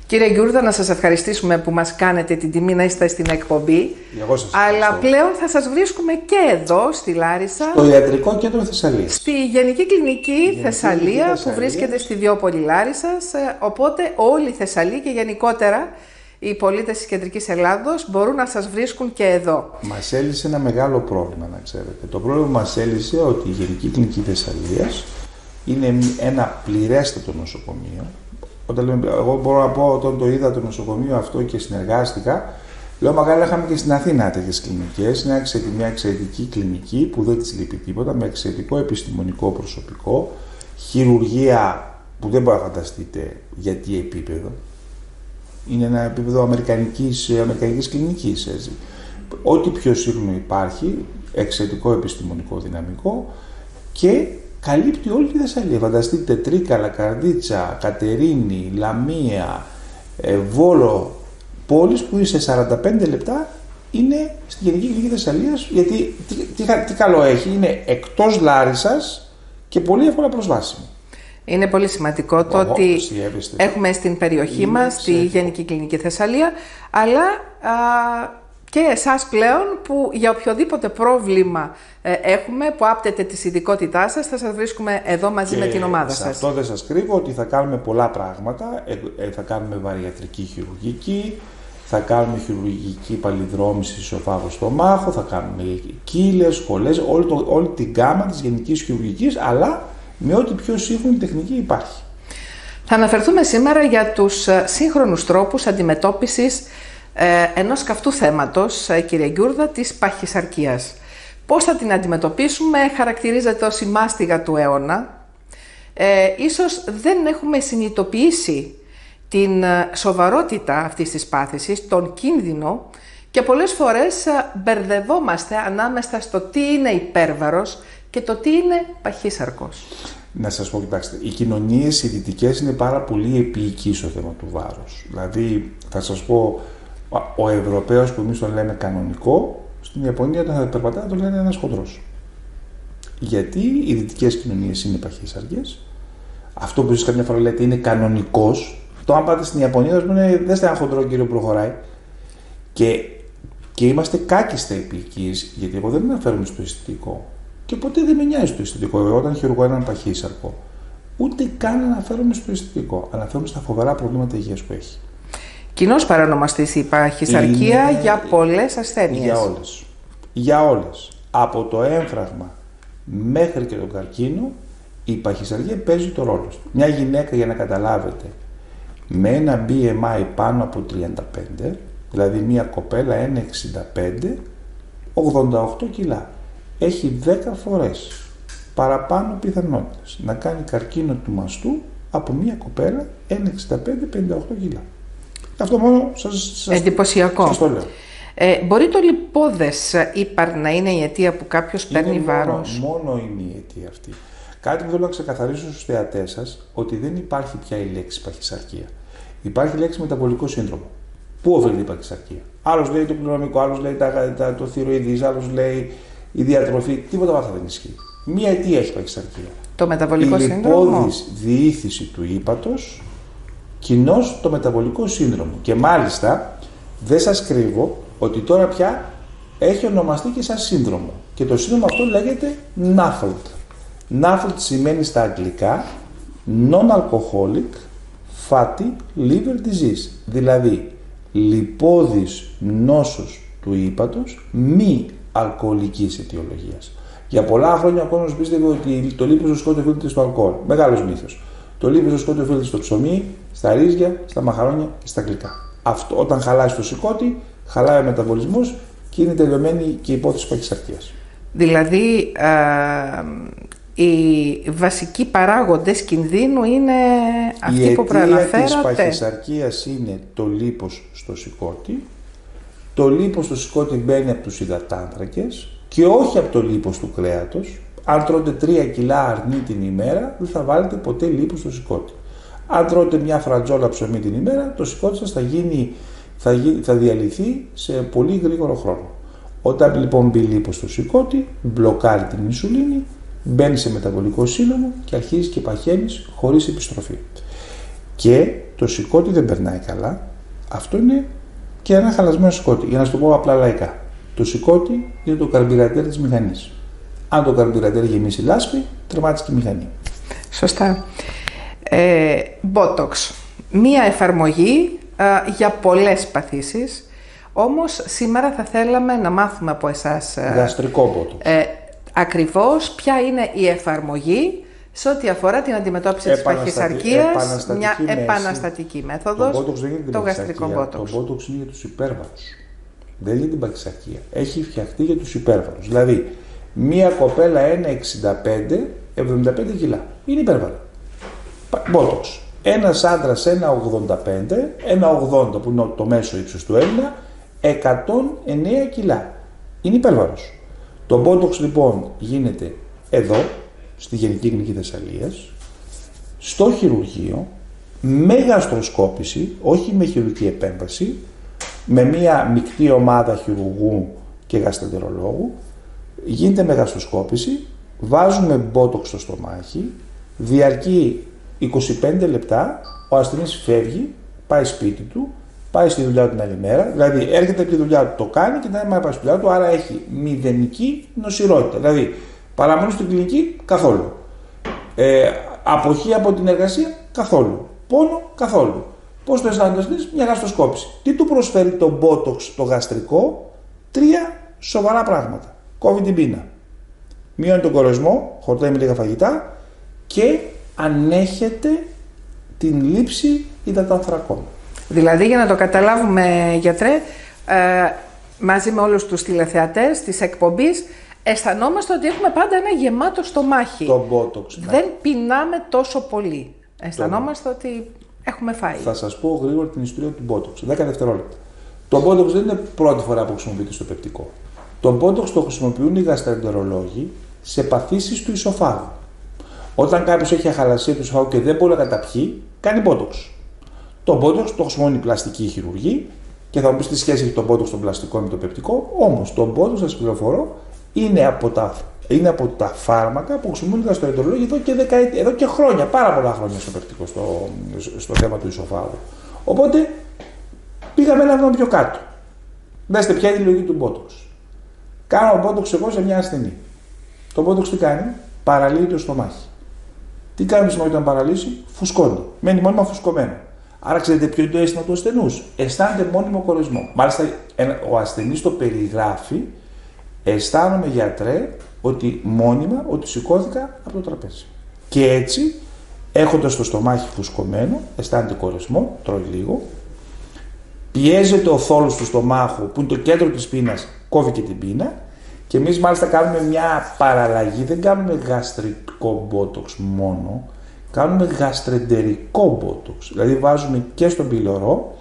Κύριε Γκιούρδα, να σας ευχαριστήσουμε που μας κάνετε την τιμή να είστε στην εκπομπή. Αλλά πλέον θα σας βρίσκουμε και εδώ, στη Λάρισα. Στο Ιατρικό Κέντρο Θεσσαλίας. Στη Γενική Κλινική Θεσσαλία, που βρίσκεται στη Διόπολη Λάρισσας. Οπότε όλοι οι Θεσσαλοί και γενικότερα οι πολίτες της Κεντρικής Ελλάδος μπορούν να σας βρίσκουν και εδώ. Μας έλυσε ένα μεγάλο πρόβλημα, να ξέρετε. Το πρόβλημα μας έλυσε ότι η Γενική Κλινική Θεσσαλίας είναι ένα πληρέστατο νοσοκομείο. Εγώ μπορώ να πω, όταν το είδα το νοσοκομείο αυτό και συνεργάστηκα, λέω μακάρι είχαμε και στην Αθήνα τέτοιες κλινικές. Είναι μια εξαιρετική κλινική που δεν της λείπει τίποτα, με εξαιρετικό επιστημονικό προσωπικό, χειρουργία που δεν μπορείτε να φανταστείτε για τι επίπεδο. Είναι ένα επίπεδο αμερικανικής κλινικής, έτσι. Ό,τι πιο σύγχρονο υπάρχει, εξαιρετικό επιστημονικό δυναμικό και καλύπτει όλη τη Θεσσαλία. Φανταστείτε Τρίκαλα, Καρδίτσα, Κατερίνη, Λαμία, Βόλο, πόλεις που σε 45 λεπτά είναι στη Γενική Κλινική Θεσσαλίας, γιατί τι καλό έχει, είναι εκτός Λάρισσας και πολύ εύκολα προσβάσιμο. Είναι πολύ σημαντικό το ότι έχουμε στην περιοχή μας τη Γενική Κλινική Θεσσαλία, αλλά και εσάς πλέον που για οποιοδήποτε πρόβλημα έχουμε που άπτεται της ειδικότητάς σας, θα σας βρίσκουμε εδώ μαζί με την ομάδα σας. Αυτό δεν σας κρύβω ότι θα κάνουμε πολλά πράγματα. Θα κάνουμε βαριατρική χειρουργική, θα κάνουμε χειρουργική παλιδρόμηση ισοφάγου στομάχου, θα κάνουμε κύλες, σχολές, όλη την γκάμα της γενικής χειρουργικής, αλλά με ό,τι πιο σύγχρονη τεχνική υπάρχει. Θα αναφερθούμε σήμερα για τους σύγχρονους τρόπους αντιμετώπισης ενός καυτού θέματος, κύριε Γκιούρδα, της παχυσαρκίας. Πώς θα την αντιμετωπίσουμε? Χαρακτηρίζεται ως η μάστιγα του αιώνα. Ίσως δεν έχουμε συνειδητοποιήσει την σοβαρότητα αυτής της πάθησης, τον κίνδυνο, και πολλές φορές μπερδευόμαστε ανάμεσα στο τι είναι υπέρβαρος και το τι είναι παχύσαρκος. Να σας πω, κοιτάξτε, οι κοινωνίες οι δυτικές είναι πάρα πολύ επίοικοι στο θέμα του βάρους. Δηλαδή, θα σας πω, ο Ευρωπαίος που εμείς τον λέμε κανονικό, στην Ιαπωνία όταν θα περπατάει τον λένε ένας χοντρός. Γιατί οι δυτικές κοινωνίες είναι παχύσαρκες. Αυτό που εσείς καμιά φορά λέτε είναι κανονικός. Το αν πάτε στην Ιαπωνία, θα πούνε, δεν είστε ένα χοντρό κύριο που προχωράει. Και είμαστε κάκιστα επίοικοι, γιατί εγώ δεν αναφέρομαι στο αισθητικό. Και ποτέ δεν με νοιάζει το αισθητικό. Εγώ όταν χειρουργώ έναν παχύσαρκο, ούτε καν αναφέρομαι στο αισθητικό. Αναφέρομαι στα φοβερά προβλήματα υγείας που έχει. Κοινός παρανομαστής η παχυσαρκία για πολλές ασθένειες. Για όλες. Για όλες. Από το έμφραγμα μέχρι και τον καρκίνο, η παχυσαρκία παίζει το ρόλο του. Μια γυναίκα, για να καταλάβετε, με ένα BMI πάνω από 35, δηλαδή μια κοπέλα 1,65, 88 κιλά, έχει 10 φορές παραπάνω πιθανότητες να κάνει καρκίνο του μαστού από μια κοπέλα 1,65-58 κιλά. Αυτό μόνο σας εντυπωσιακό. Σας το λέω. Μπορεί το λιπόδες ύπαρ να είναι η αιτία που κάποιος παίρνει βάρος? Μόνο είναι η αιτία αυτή. Κάτι που θέλω να ξεκαθαρίσω στους θεατές σας, ότι δεν υπάρχει πια η λέξη παχυσαρκία. Υπάρχει η λέξη μεταβολικό σύνδρομο. Πού οφείλεται η παχυσαρκία? Άλλος λέει το κληρονομικό, άλλος λέει το θηροειδής, άλλος λέει η διατροφή. Τίποτα από αυτά δεν ισχύει. Μία αιτία έχει παχυσαρκία. Το μεταβολικό σύνδρομο. Η λιπόδης διήθηση του ύπατος, κοινώς το μεταβολικό σύνδρομο. Και μάλιστα δεν σας κρύβω ότι τώρα πια έχει ονομαστεί και σαν σύνδρομο. Και το σύνδρομο αυτό λέγεται NAFLD. NAFLD σημαίνει στα αγγλικά Non-Alcoholic Fatty Liver Disease. Δηλαδή λιπόδης νόσος του ύπατος μη αλκοολικής αιτιολογίας. Για πολλά χρόνια ο κόσμος πίστευε ότι το λίπος στο σκότι οφείλεται στο αλκοόλ. Μεγάλος μύθος. Το λίπος στο σκότι οφείλεται στο ψωμί, στα ρύζια, στα μαχαρόνια και στα γλυκά. Αυτό, όταν χαλάει στο σηκώτη, χαλάει ο μεταβολισμός και είναι τελειωμένη και η υπόθεση παχυσαρκίας. Δηλαδή, οι βασικοί παράγοντες κινδύνου είναι αυτοί που προαναφέρατε. Η αιτία της παχυσαρκίας είναι το λίπος στο σηκώτη. Το λίπος στο σηκώτη μπαίνει από τους υδατάνθρακες και όχι από το λίπος του κρέατος. Αν τρώτε 3 κιλά αρνί την ημέρα, δεν θα βάλετε ποτέ λίπος στο σηκώτη. Αν τρώτε μια φρατζόλα ψωμί την ημέρα, το σηκώτη σας θα διαλυθεί σε πολύ γρήγορο χρόνο. Όταν λοιπόν μπει λίπος στο σηκώτη, μπλοκάρει την ινσουλίνη, μπαίνει σε μεταβολικό σύνδρομο και αρχίζει και παχαίνεις χωρίς επιστροφή. Και το σηκώτη δεν περνάει καλά. Αυτό είναι και ένα χαλασμένο σηκώτη. Για να σου το πω απλά λαϊκά. Το σηκώτη είναι το καρμπυρατέρ της μηχανής. Αν το καρμπυρατέρ γεμίσει λάσπη, τερμάτισε και η μηχανή. Σωστά. Botox. Μία εφαρμογή για πολλές παθήσεις. Όμως σήμερα θα θέλαμε να μάθουμε από εσάς γαστρικό Botox. Ακριβώς ποια είναι η εφαρμογή σε ό,τι αφορά την αντιμετώπιση της παχυσαρκίας, μια επαναστατική μέθοδος, το γαστρικό Botox. Το Botox είναι για τους υπέρβαρους. Δεν είναι την παχυσαρκία. Έχει φτιαχτεί για τους υπέρβαρους. Δηλαδή, μία κοπέλα 1,65, 75 κιλά. Είναι υπέρβαρα. Botox. Ένας άντρας 1,85, 1,80 που είναι το μέσο ύψος του Έλληνα, 109 κιλά. Είναι υπέρβαρος. Το Botox λοιπόν γίνεται εδώ, στη Γενική Κλινική Θεσσαλίας, στο χειρουργείο, με γαστροσκόπηση, όχι με χειρουργική επέμβαση, με μία μεικτή ομάδα χειρουργού και γαστρεντερολόγου, γίνεται με γαστροσκόπηση, βάζουμε Botox στο στομάχι, διαρκεί 25 λεπτά, ο ασθενής φεύγει, πάει σπίτι του, πάει στη δουλειά του την άλλη μέρα, δηλαδή έρχεται από τη δουλειά του, το κάνει και την άλλη μέρα πάει στη δουλειά του, άρα έχει μηδενική νοσηρότητα. Δηλαδή, παραμένει στην κλινική καθόλου. Αποχή από την εργασία καθόλου. Πόνο καθόλου. Πώς το αισθάνεται, μια γαστροσκόπηση. Τι του προσφέρει το Botox το γαστρικό? 3 σοβαρά πράγματα. Κόβει την πείνα. Μειώνει τον κορεσμό, χορτάει με λίγα φαγητά και ανέχεται την λήψη υδατανθρακών. Δηλαδή, για να το καταλάβουμε, γιατρέ, μαζί με όλους τους τηλεθεατές της εκπομπής, αισθανόμαστε ότι έχουμε πάντα ένα γεμάτο στομάχι. Το Botox. Δεν πεινάμε τόσο πολύ. Αισθανόμαστε ότι έχουμε φάει. Θα σας πω γρήγορα την ιστορία του Botox. 10 δευτερόλεπτα. Το Botox δεν είναι πρώτη φορά που χρησιμοποιείται στο πεπτικό. Το Botox το χρησιμοποιούν οι γαστρεντερολόγοι σε παθήσεις του ισοφάγου. Όταν κάποιος έχει αχαλασία του ισοφάγου και δεν μπορεί να καταπιεί, κάνει Botox. Το Botox το χρησιμοποιούν οι πλαστικοί χειρουργοί και θα μου πεις τι σχέση έχει το Botox των πλαστικών με το πεπτικό. Όμως το Botox, σας πληροφορώ, είναι από τα φάρμακα που χρησιμοποιούν οι γαστροεντερολόγοι εδώ και χρόνια, πάρα πολλά χρόνια στο πεπτικό, στο θέμα του ισοφάγου. Οπότε πήγαμε ένα βήμα πιο κάτω. Δέστε ποια είναι η λογική του Botox. Κάνω Botox εγώ σε μια ασθενή. Το Botox τι κάνει? Παραλύει το στομάχι. Τι κάνει το στομάχι όταν παραλύσει? Φουσκώνει. Μένει μόνιμα φουσκωμένο. Άρα ξέρετε ποιο είναι το αίσθημα του ασθενούς? Αισθάνεται μόνιμο κορεσμό. Μάλιστα ο ασθενής το περιγράφει. Αισθάνομαι, γιατρέ, ότι μόνιμα ότι σηκώθηκα από το τραπέζι. Και έτσι, έχοντας το στομάχι φουσκωμένο, αισθάνεται κορεσμό, τρώει λίγο, πιέζεται ο θόλος του στομάχου, που είναι το κέντρο της πείνας, κόβει και την πείνα, και εμείς μάλιστα κάνουμε μια παραλλαγή, δεν κάνουμε γαστρικό Botox μόνο, κάνουμε γαστρεντερικό Botox. Δηλαδή βάζουμε και στον πυλωρό,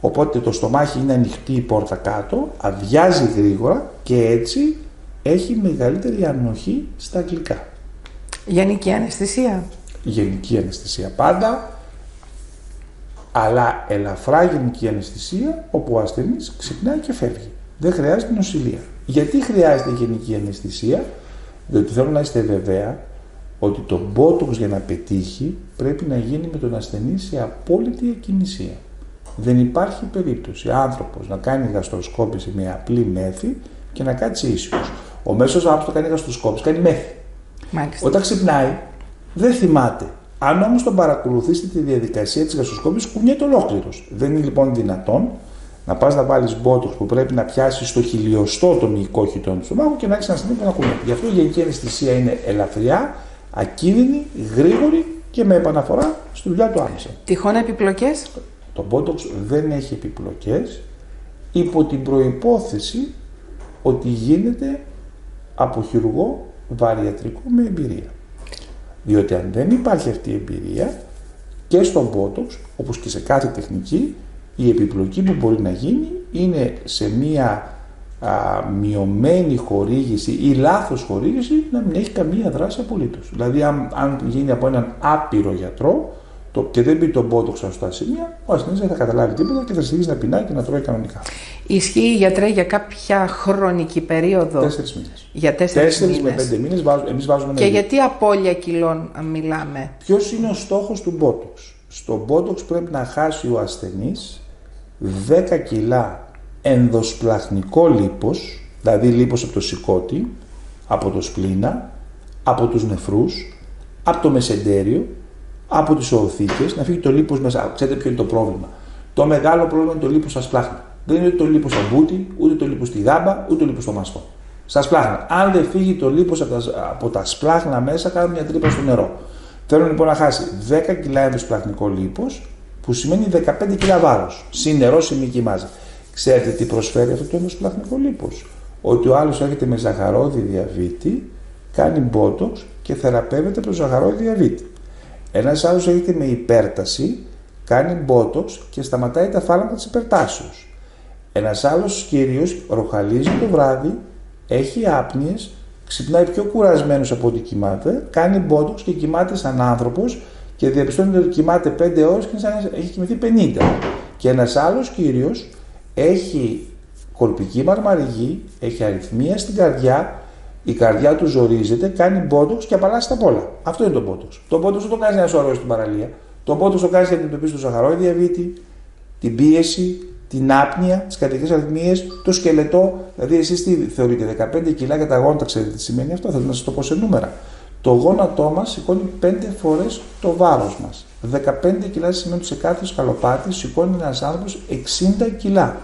οπότε το στομάχι είναι ανοιχτή η πόρτα κάτω, αδειάζει γρήγορα και έτσι έχει μεγαλύτερη ανοχή στα γλυκά. Γενική αναισθησία. Γενική αναισθησία πάντα, αλλά ελαφρά γενική αναισθησία, όπου ο ασθενής ξυπνάει και φεύγει. Δεν χρειάζεται νοσηλεία. Γιατί χρειάζεται γενική αναισθησία? Διότι θέλω να είστε βεβαία ότι το Botox για να πετύχει πρέπει να γίνει με τον ασθενή σε απόλυτη ακινησία. Δεν υπάρχει περίπτωση άνθρωπος να κάνει γαστροσκόπηση με απλή μέθη και να κάτσει ήσυχος. Ο μέσος άνθρωπος που κάνει γαστροσκόπηση κάνει μέθη. Μάλιστα. Όταν ξυπνάει, δεν θυμάται. Αν όμως τον παρακολουθήσετε τη διαδικασία της γαστροσκόπησης, κουνιέται ολόκληρος. Δεν είναι λοιπόν δυνατόν να πας να βάλεις Botox που πρέπει να πιάσει στο χιλιοστό το μυϊκό χιτόν του στομάχου και να έχεις ένα ασθενή που να κουνιέται. Γι' αυτό η γενική αναισθησία είναι ελαφριά, ακίνδυνη, γρήγορη και με επαναφορά στη δουλειά του άμεσα. Τυχόν επιπλοκές? Το Botox δεν έχει επιπλοκές υπό την προϋπόθεση ότι γίνεται από χειρουργό βαριατρικό με εμπειρία. Διότι αν δεν υπάρχει αυτή η εμπειρία και στο Botox, όπως και σε κάθε τεχνική, η επιπλοκή που μπορεί να γίνει είναι σε μία μειωμένη χορήγηση ή λάθος χορήγηση να μην έχει καμία δράση απολύτως. Δηλαδή αν γίνει από έναν άπειρο γιατρό και δεν μπει το Botox στα σωστά σημεία, ο ασθενής δεν θα καταλάβει τίποτα και θα συνεχίσει να πεινάει και να τρώει κανονικά. Ισχύει, γιατρέ, για κάποια χρονική περίοδο? 4 μήνες. Για 4 με 5 μήνες εμείς βάζουμε. Και γιατί απώλεια κιλών μιλάμε? Ποιος είναι ο στόχος του Botox? στο Botox πρέπει να χάσει ο ασθενής 10 κιλά ενδοσπλαχνικό λίπος, δηλαδή λίπος από το σηκώτη, από το σπλήνα, από τους νεφρούς, από το μεσεντέριο, από τις οοθήκες, να φύγει το λίπος μέσα. Ξέρετε ποιο είναι το πρόβλημα? Το μεγάλο πρόβλημα είναι το λίπος στα σπλάχνα. Δεν είναι το λίπος στα μπούτι, ούτε το λίπος στη γάμπα, ούτε το λίπος στο μαστό. Στα σπλάχνα. Αν δεν φύγει το λίπος από τα σπλάχνα μέσα, κάνουμε μια τρύπα στο νερό. Θέλω λοιπόν να χάσει 10 κιλά ενδοσπλαχνικό λίπος, που σημαίνει 15 κιλά βάρος. Συν νερό, συν μυϊκή μάζα. Ξέρετε τι προσφέρει αυτό το ενδοσπλαχνικό λίπος? Ότι ο άλλος έρχεται με ζαχαρόδι διαβήτη, κάνει Botox και θεραπεύεται από το ζαχαρόδι διαβήτη. Ένας άλλος έρχεται με υπέρταση, κάνει Botox και σταματάει τα φάρμακα της υπερτάσεως. Ένας άλλος κύριος ροχαλίζει το βράδυ, έχει άπνοιες, ξυπνάει πιο κουρασμένος από ό,τι κοιμάται, κάνει Botox και κοιμάται σαν άνθρωπος και διαπιστώνει ότι κοιμάται 5 ώρες και σαν έχει κοιμηθεί 50. Και ένας άλλος κύριος έχει κολπική μαρμαριγή, έχει αριθμία στην καρδιά, η καρδιά του ζορίζεται, κάνει Botox και απαλλάσσει τα πολλά. Αυτό είναι το Botox. Το Botox δεν το κάνει να σωρώσει στην παραλία. Το Botox το κάνει για να αντιμετωπίσει το ζαχαρόδι διαβήτη, την πίεση, την άπνοια, τις καρδιακές αριθμίες, το σκελετό. Δηλαδή, εσείς τι θεωρείτε, 15 κιλά για τα γόνατα, ξέρετε τι σημαίνει αυτό? Θέλω να σας το πω σε νούμερα. Το γόνατό μας σηκώνει 5 φορές το βάρος μας. 15 κιλά σημαίνει ότι σε κάθε σκαλοπάτι σηκώνει ένας άνθρωπος 60 κιλά.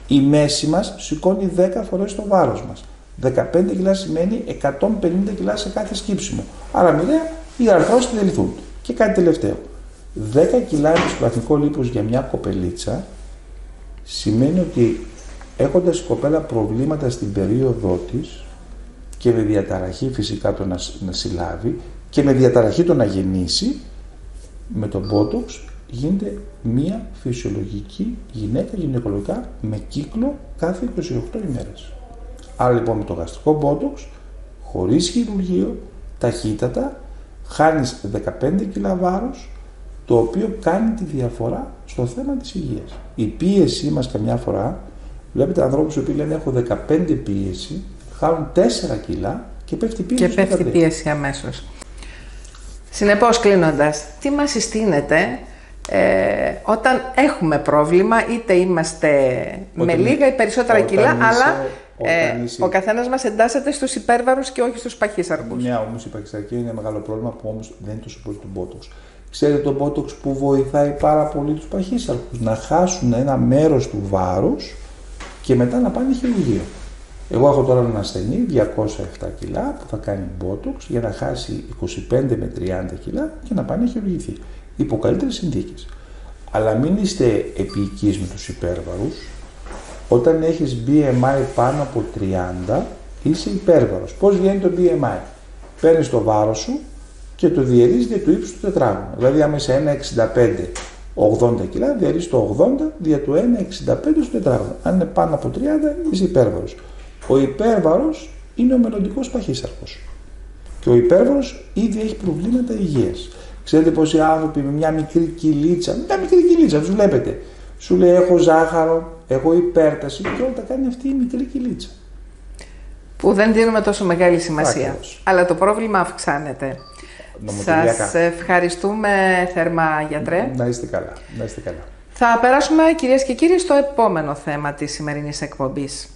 Η μέση μας σηκώνει 10 φορές το βάρος μας. 15 κιλά σημαίνει 150 κιλά σε κάθε σκύψιμο. Άρα μοιραία οι αρθρώσεις τελειθούν. Και κάτι τελευταίο. 10 κιλά ενδοσπλαχνικό λίπος για μια κοπελίτσα σημαίνει ότι έχοντας η κοπέλα προβλήματα στην περίοδό της και με διαταραχή φυσικά το να συλλάβει και με διαταραχή το να γεννήσει, με τον Botox γίνεται μια φυσιολογική γυναίκα γυναικολογικά με κύκλο κάθε 28 ημέρες. Άρα λοιπόν με το γαστρικό Botox, χωρίς χειρουργείο, ταχύτατα, χάνεις 15 κιλά βάρος, το οποίο κάνει τη διαφορά στο θέμα της υγείας. Η πίεσή μας καμιά φορά, βλέπετε ανθρώπους που λένε έχω 15 πίεση, χάνουν 4 κιλά και πέφτει πίεση. Και πέφτει πίεση αμέσως. Συνεπώς, κλείνοντας, τι μας συστήνεται όταν έχουμε πρόβλημα, είτε είμαστε με λίγα ή περισσότερα κιλά, αλλά ο καθένας μας εντάσσεται στους υπέρβαρους και όχι στους παχύσαρκους. Ναι, όμως η παχύσαρκη είναι μεγάλο πρόβλημα που όμως δεν είναι τόσο πολύ το Botox. Ξέρετε το Botox που βοηθάει πάρα πολύ τους παχύσαρκους να χάσουν ένα μέρος του βάρους και μετά να πάνε χειρουργείο. Εγώ έχω τώρα έναν ασθενή 207 κιλά που θα κάνει Botox για να χάσει 25 με 30 κιλά και να πάει να χειρουργηθεί. Υπό καλύτερες συνθήκες. Αλλά μην είστε επίοικείς με τους υπέρβαρους. Όταν έχεις BMI πάνω από 30 είσαι υπέρβαρος. Πώς βγαίνει το BMI? Παίρνεις το βάρος σου και το διαιρείς δια του ύψους του τετράγωνου. Δηλαδή άμα είσαι 1,65 80 κιλά, διαιρείς το 80 δια του 1,65 στο τετράγωνο. Αν είναι πάνω από 30 είσαι υπέρβαρος. Ο υπέρβαρος είναι ο μελλοντικός παχύσαρκος. Και ο υπέρβαρος ήδη έχει προβλήματα υγείας. Ξέρετε πόσοι άνθρωποι με μια μικρή κυλίτσα, τους βλέπετε, σου λέει έχω ζάχαρο, έχω υπέρταση και όλα τα κάνει αυτή η μικρή κυλίτσα. Που δεν δίνουμε τόσο μεγάλη σημασία. Ακριβώς. Αλλά το πρόβλημα αυξάνεται. Σας ευχαριστούμε θερμά, γιατρέ. Να είστε καλά. Θα περάσουμε, κυρίες και κύριοι, στο επόμενο θέμα της σημερινής εκπομπής.